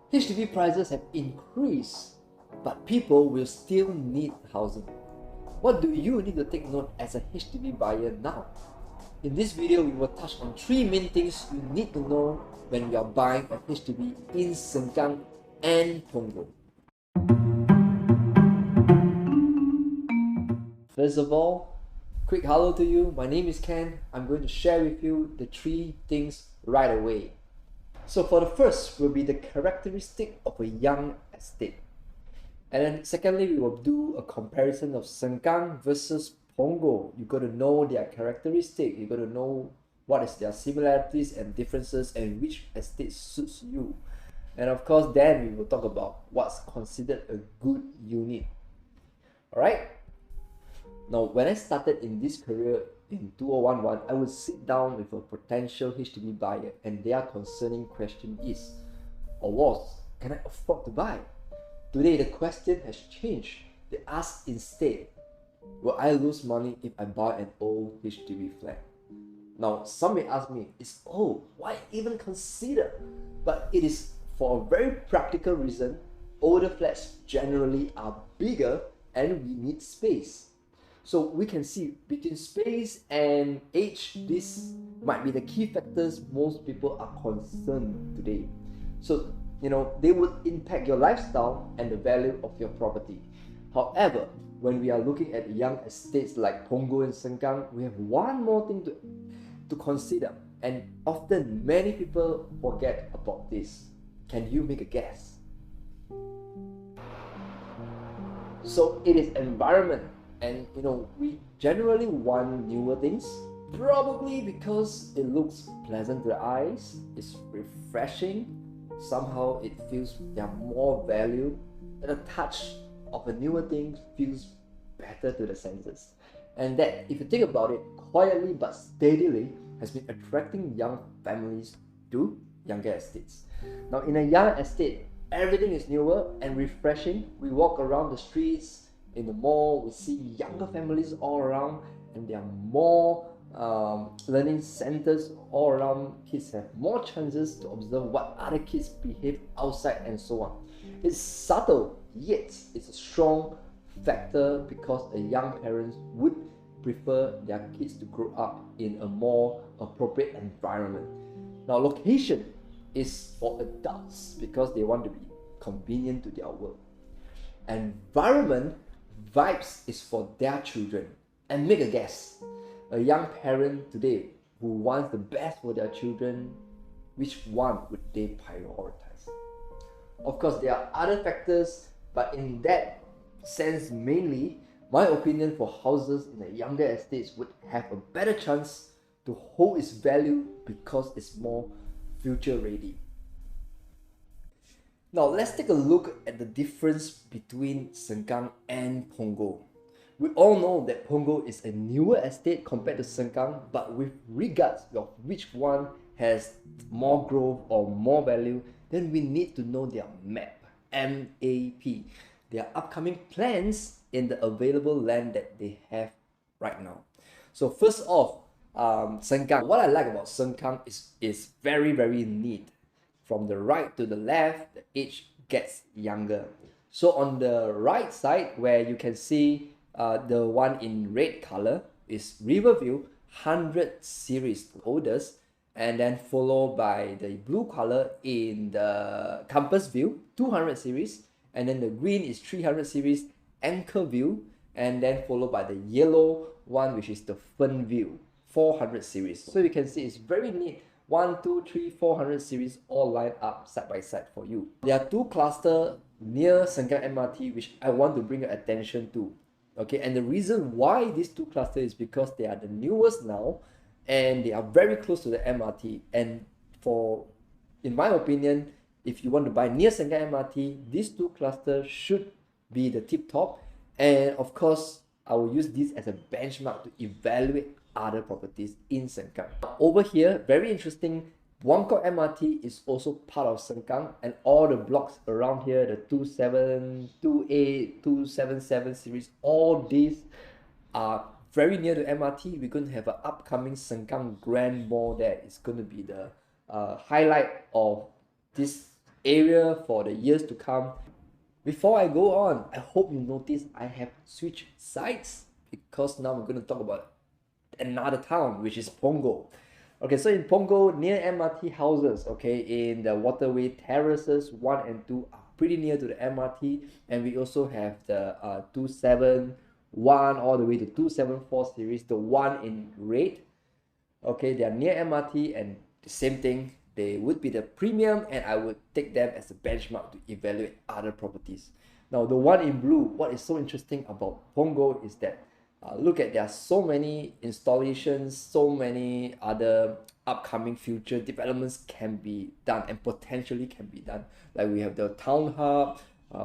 HDB prices have increased, but people will still need housing. What do you need to take note as a HDB buyer now? In this video, we will touch on 3 main things you need to know when you are buying a HDB in Sengkang and Punggol. First of all, quick hello to you. My name is Ken. I'm going to share with you the 3 things right away. So for the first will be the characteristic of a young estate. And then secondly, we will do a comparison of Sengkang versus Punggol. You got to know their characteristic. You got to know what is their similarities and differences and which estate suits you. And of course, then we will talk about what's considered a good unit. Alright? Now, when I started in this career in 2011, I would sit down with a potential HDB buyer and their concerning question is, or was, can I afford to buy? Today, the question has changed. They ask instead, will I lose money if I buy an old HDB flat? Now, some may ask me, it's old, why even consider? But it is for a very practical reason. Older flats generally are bigger and we need space. So we can see between space and age, this might be the key factors most people are concerned today. So, they would impact your lifestyle and the value of your property. However, when we are looking at young estates like Punggol and Sengkang, we have one more thing to consider. And often many people forget about this. Can you make a guess? So it is environment. And we generally want newer things, probably because it looks pleasant to the eyes, it's refreshing, somehow it feels they have more value, and a touch of a newer thing feels better to the senses. And that, if you think about it, quietly but steadily has been attracting young families to younger estates. Now, in a young estate, everything is newer and refreshing. We walk around the streets, in the mall, we see younger families all around, and there are more learning centers all around. Kids have more chances to observe what other kids behave outside and so on. It's subtle, yet it's a strong factor because the young parents would prefer their kids to grow up in a more appropriate environment. Now, location is for adults because they want to be convenient to their work. Environment, vibes, is for their children. And make a guess, a young parent today who wants the best for their children, which one would they prioritize? Of course, there are other factors, but in that sense, mainly, my opinion for houses in the younger estates would have a better chance to hold its value because it's more future ready. Now, let's take a look at the difference between Sengkang and Punggol. We all know that Punggol is a newer estate compared to Sengkang, but with regards of which one has more growth or more value, then we need to know their map, MAP, their upcoming plans in the available land that they have right now. So first off, Sengkang. What I like about Sengkang is very, very neat. From the right to the left, the age gets younger. So on the right side, where you can see the one in red color is Riverview 100 series, oldest, and then followed by the blue color in the Compass View 200 series, and then the green is 300 series Anchor View, and then followed by the yellow one, which is the Fern View 400 series. So you can see it's very neat. 1, 2, 3, 400 series all lined up side by side for you. There are 2 clusters near Sengkang MRT which I want to bring your attention to. Okay, and the reason why these 2 clusters is because they are the newest now and they are very close to the MRT. And in my opinion, if you want to buy near Sengkang MRT, these 2 clusters should be the tip top. And of course, I will use this as a benchmark to evaluate other properties in Sengkang. Over here, very interesting, Buangkok MRT is also part of Sengkang, and all the blocks around here, the 27, 28, 277 series, all these are very near to MRT. We're going to have an upcoming Sengkang Grand Mall there. It's going to be the highlight of this area for the years to come. Before I go on, I hope you notice I have switched sides because now we're going to talk about another town, which is Punggol. Okay, so in Punggol, near MRT houses, okay, in the waterway terraces 1 and 2 are pretty near to the MRT, and we also have the 271 all the way to 274 series, the one in red. Okay, they are near MRT, and the same thing, they would be the premium, and I would take them as a benchmark to evaluate other properties. Now, the one in blue, what is so interesting about Punggol is that look at, there are so many installations, so many other upcoming future developments can be done and potentially can be done. Like we have the town hub,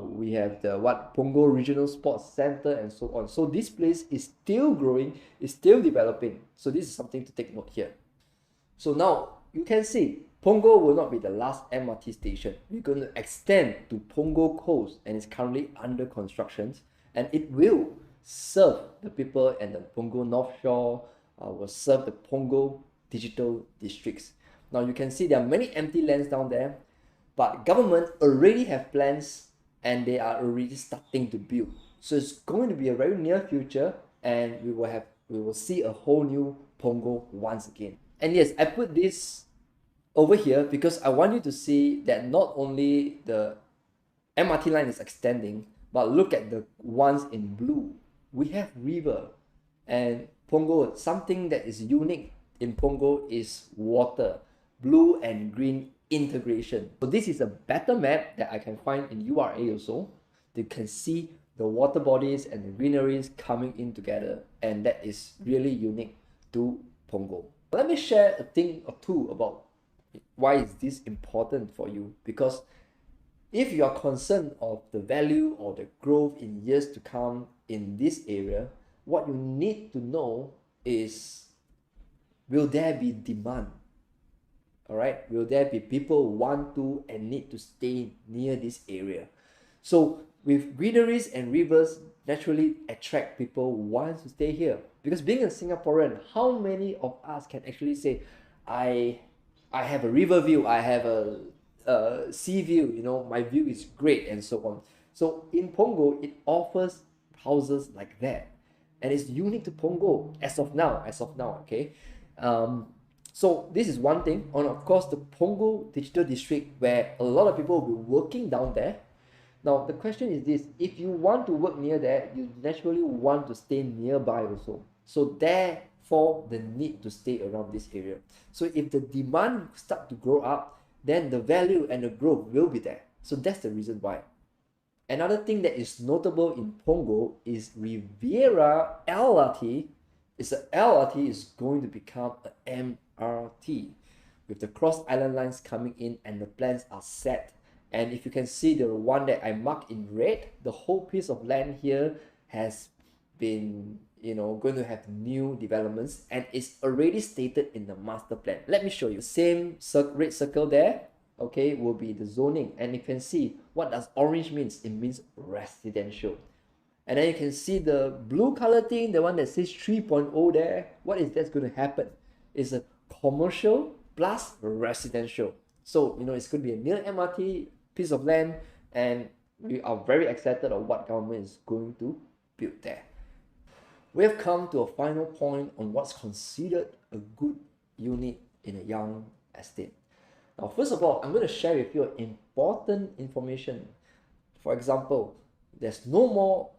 we have the Punggol Regional Sports Center, and so on. So this place is still growing, is still developing. So this is something to take note here. So now you can see Punggol will not be the last MRT station. We're going to extend to Punggol Coast, and it's currently under construction, and it will serve the people and the Punggol North Shore, will serve the Punggol digital districts. Now you can see there are many empty lands down there, but government already have plans and they are already starting to build. So it's going to be a very near future, and we will see a whole new Punggol once again. And yes, I put this over here because I want you to see that not only the MRT line is extending, but look at the ones in blue. We have river, and Punggol, something that is unique in Punggol is water, blue and green integration. So this is a better map that I can find in URA also. You can see the water bodies and the greeneries coming in together, and that is really unique to Punggol. Let me share a thing or two about why is this important for you, because if you are concerned of the value or the growth in years to come in this area, what you need to know is, will there be demand? All right, will there be people want to and need to stay near this area? So with greeneries and rivers naturally attract people who want to stay here. Because being a Singaporean, how many of us can actually say, I have a river view, I have a sea view, you know, my view is great, and so on. So in Punggol, it offers houses like that, and it's unique to Punggol as of now, okay. So this is one thing. And of course, the Punggol Digital District, where a lot of people will be working down there. Now the question is this: if you want to work near there, you naturally want to stay nearby also. So therefore, the need to stay around this area. So if the demand start to grow up, then the value and the growth will be there. So that's the reason why. Another thing that is notable in Punggol is Riviera LRT. LRT is going to become an MRT with the cross island lines coming in, and the plans are set. And if you can see the one that I marked in red, the whole piece of land here has been, going to have new developments, and it's already stated in the master plan. Let me show you. Same red circle there, okay, will be the zoning, and you can see what does orange means. It means residential. And then you can see the blue color thing, the one that says 3.0 there. What is that's going to happen? It's a commercial plus residential. So it's going to be a near MRT piece of land, and we are very excited of what government is going to build there. We have come to a final point on what's considered a good unit in a young estate. Now, first of all, I'm going to share with you important information. For example, there's no more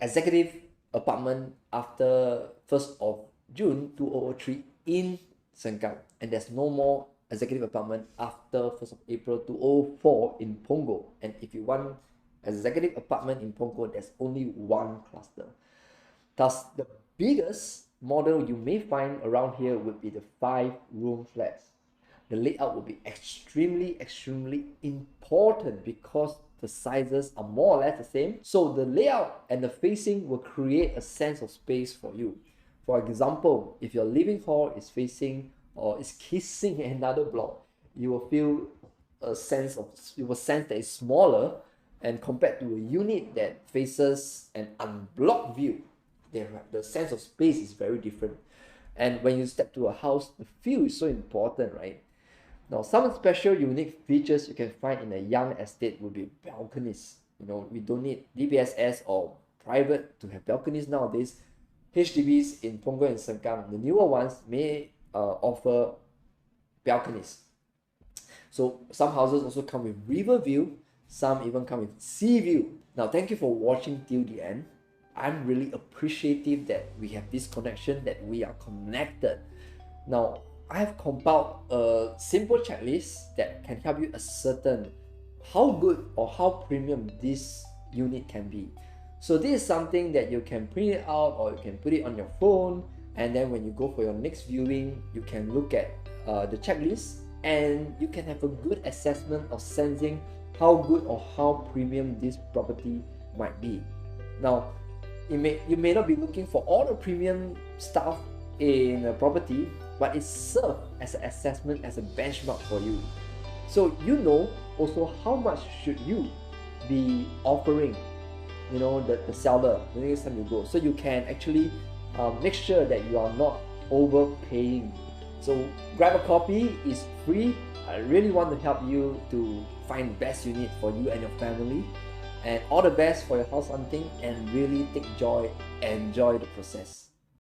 executive apartment after 1st of June 2003 in Sengkang, and there's no more executive apartment after 1st of April 2004 in Punggol. And if you want executive apartment in Punggol, there's only one cluster. Thus, the biggest model you may find around here would be the 5-room flats. The layout will be extremely important because the sizes are more or less the same. So the layout and the facing will create a sense of space for you. For example, if your living hall is facing or is kissing another block, you will feel you will sense that it's smaller, and compared to a unit that faces an unblocked view, the sense of space is very different. And when you step to a house, the feel is so important, right? Now, some special unique features you can find in a young estate will be balconies. We don't need DBSS or private to have balconies nowadays. HDBs in Punggol and Sengkang, the newer ones, may offer balconies. So some houses also come with river view, some even come with sea view. Now, thank you for watching till the end. I'm really appreciative that we have this connection, that we are connected. Now, I have compiled a simple checklist that can help you ascertain how good or how premium this unit can be. So this is something that you can print it out or you can put it on your phone, and then when you go for your next viewing, you can look at the checklist and you can have a good assessment of sensing how good or how premium this property might be. Now, you may not be looking for all the premium stuff in a property, but it serves as an assessment, as a benchmark for you. So also how much should you be offering, the seller the next time you go, so you can actually make sure that you are not overpaying. So grab a copy, it's free. I really want to help you to find the best unit for you and your family. And all the best for your house hunting, and really enjoy the process.